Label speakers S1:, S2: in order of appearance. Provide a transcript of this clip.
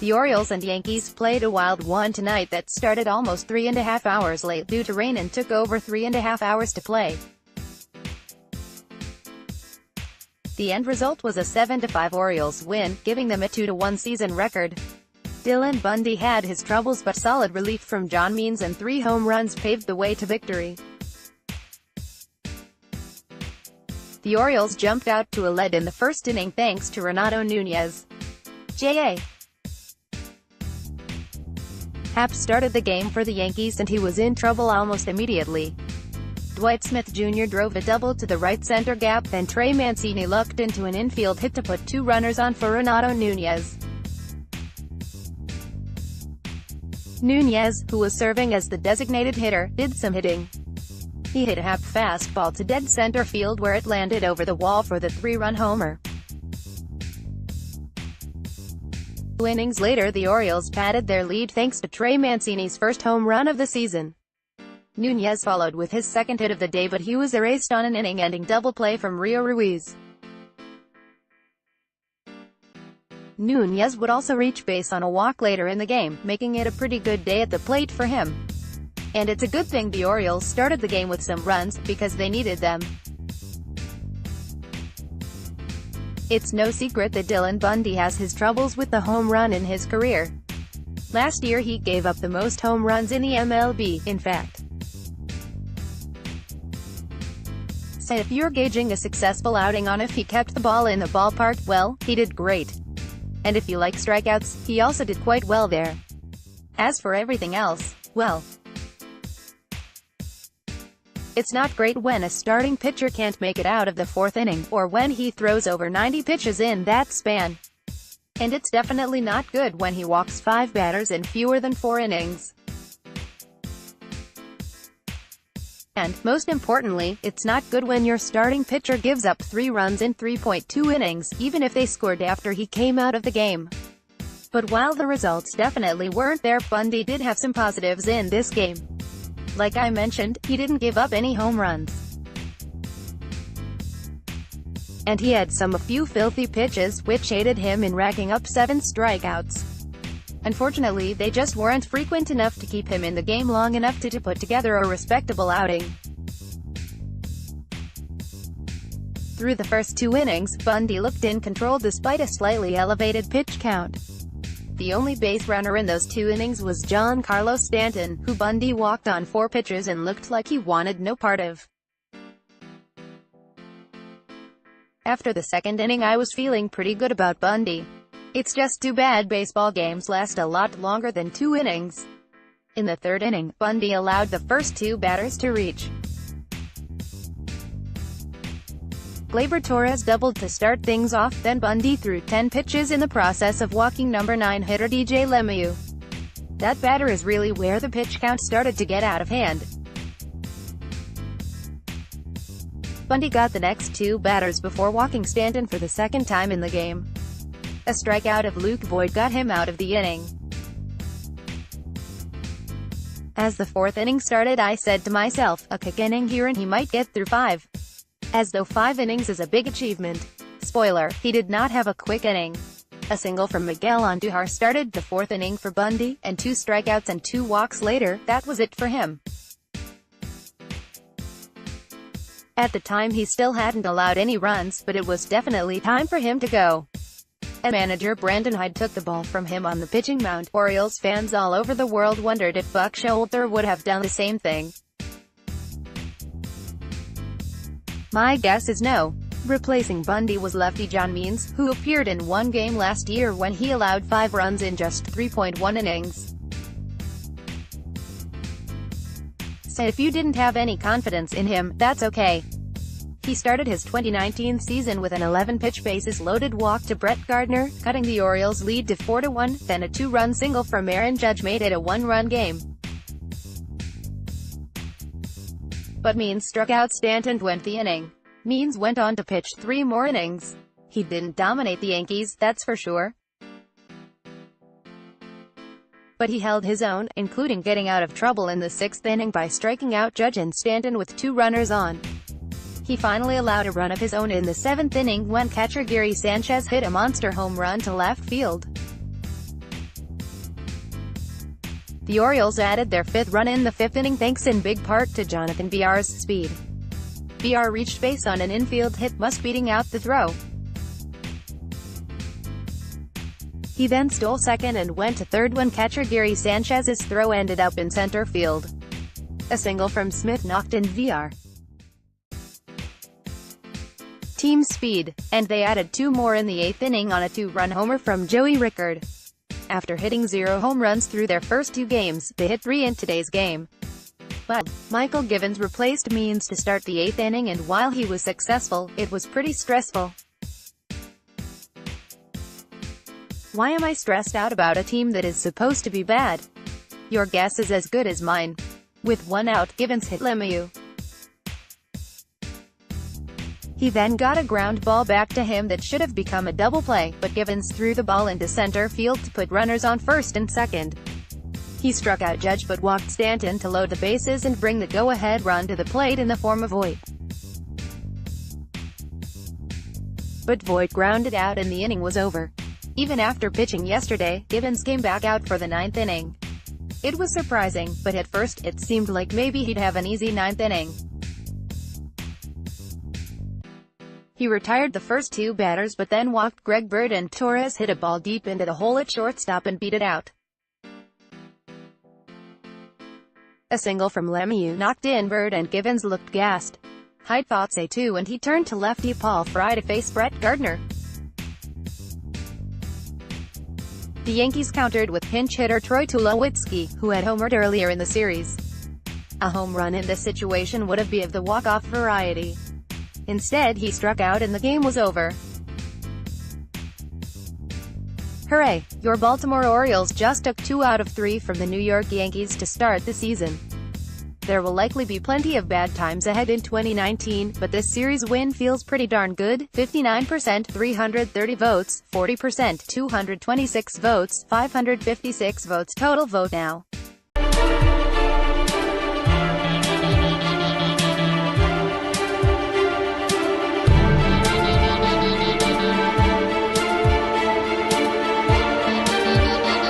S1: The Orioles and Yankees played a wild one tonight that started almost 3.5 hours late due to rain and took over 3.5 hours to play. The end result was a 7-5 Orioles win, giving them a 2-1 season record. Dylan Bundy had his troubles, but solid relief from John Means and 3 home runs paved the way to victory. The Orioles jumped out to a lead in the first inning thanks to Renato Nunez. J.A. Happ started the game for the Yankees and he was in trouble almost immediately. Dwight Smith Jr. drove a double to the right center gap, then Trey Mancini lucked into an infield hit to put 2 runners on for Renato Nunez. Nunez, who was serving as the designated hitter, did some hitting. He hit a Happ fastball to dead center field where it landed over the wall for the 3-run homer. 2 innings later, the Orioles padded their lead thanks to Trey Mancini's first home run of the season. Nunez followed with his second hit of the day, but he was erased on an inning-ending double play from Rio Ruiz. Nunez would also reach base on a walk later in the game, making it a pretty good day at the plate for him. And it's a good thing the Orioles started the game with some runs, because they needed them. It's no secret that Dylan Bundy has his troubles with the home run in his career. Last year he gave up the most home runs in the MLB, in fact. So if you're gauging a successful outing on if he kept the ball in the ballpark, well, he did great. And if you like strikeouts, he also did quite well there. As for everything else, well, it's not great when a starting pitcher can't make it out of the 4th inning, or when he throws over 90 pitches in that span. And it's definitely not good when he walks 5 batters in fewer than 4 innings. And, most importantly, it's not good when your starting pitcher gives up 3 runs in 3.2 innings, even if they scored after he came out of the game. But while the results definitely weren't there, Bundy did have some positives in this game. Like I mentioned, he didn't give up any home runs. And he had a few filthy pitches, which aided him in racking up 7 strikeouts. Unfortunately, they just weren't frequent enough to keep him in the game long enough to put together a respectable outing. Through the first 2 innings, Bundy looked in control despite a slightly elevated pitch count. The only base runner in those 2 innings was Giancarlo Stanton, who Bundy walked on 4 pitches and looked like he wanted no part of. After the 2nd inning I was feeling pretty good about Bundy. It's just too bad baseball games last a lot longer than 2 innings. In the 3rd inning, Bundy allowed the first 2 batters to reach. Gleyber Torres doubled to start things off, then Bundy threw 10 pitches in the process of walking number 9 hitter DJ LeMahieu. That batter is really where the pitch count started to get out of hand. Bundy got the next 2 batters before walking Stanton for the 2nd time in the game. A strikeout of Luke Voit got him out of the inning. As the 4th inning started I said to myself, a quick inning here and he might get through 5. As though 5 innings is a big achievement. Spoiler, he did not have a quick inning. A single from Miguel Andujar started the 4th inning for Bundy, and 2 strikeouts and 2 walks later, that was it for him. At the time he still hadn't allowed any runs, but it was definitely time for him to go. And manager Brandon Hyde took the ball from him on the pitching mound. Orioles fans all over the world wondered if Buck Showalter would have done the same thing. My guess is no. Replacing Bundy was lefty John Means, who appeared in 1 game last year when he allowed 5 runs in just 3.1 innings. So if you didn't have any confidence in him, that's okay. He started his 2019 season with an 11-pitch bases-loaded walk to Brett Gardner, cutting the Orioles' lead to 4-1, then a 2-run single from Aaron Judge made it a 1-run game. But Means struck out Stanton and went the inning. Means went on to pitch 3 more innings. He didn't dominate the Yankees, that's for sure. But he held his own, including getting out of trouble in the 6th inning by striking out Judge and Stanton with 2 runners on. He finally allowed a run of his own in the 7th inning when catcher Gary Sanchez hit a monster home run to left field. The Orioles added their fifth run in the fifth inning thanks in big part to Jonathan Villar's speed. Villar reached base on an infield hit, must beating out the throw. He then stole second and went to third when catcher Gary Sanchez's throw ended up in center field. A single from Smith knocked in Villar. Team speed, and they added two more in the eighth inning on a two-run homer from Joey Rickard. After hitting 0 home runs through their first 2 games, they hit 3 in today's game. But Michael Givens replaced Means to start the 8th inning, and while he was successful, it was pretty stressful. Why am I stressed out about a team that is supposed to be bad? Your guess is as good as mine. With 1 out, Givens hit Lemieux. He then got a ground ball back to him that should have become a double play, but Givens threw the ball into center field to put runners on first and second. He struck out Judge but walked Stanton to load the bases and bring the go-ahead run to the plate in the form of Voit. But Voit grounded out and the inning was over. Even after pitching yesterday, Givens came back out for the 9th inning. It was surprising, but at first, it seemed like maybe he'd have an easy 9th inning. He retired the first 2 batters but then walked Greg Bird, and Torres hit a ball deep into the hole at shortstop and beat it out. A single from Lemieux knocked in Bird, and Givens looked gassed. I'd thought so too, and he turned to lefty Paul Fry to face Brett Gardner. The Yankees countered with pinch hitter Troy Tulowitzki, who had homered earlier in the series. A home run in this situation would have been of the walk-off variety. Instead, he struck out and the game was over. Hooray! Your Baltimore Orioles just took 2 out of 3 from the New York Yankees to start the season. There will likely be plenty of bad times ahead in 2019, but this series win feels pretty darn good. 59%, 330 votes, 40%, 226 votes, 556 votes total. Vote now.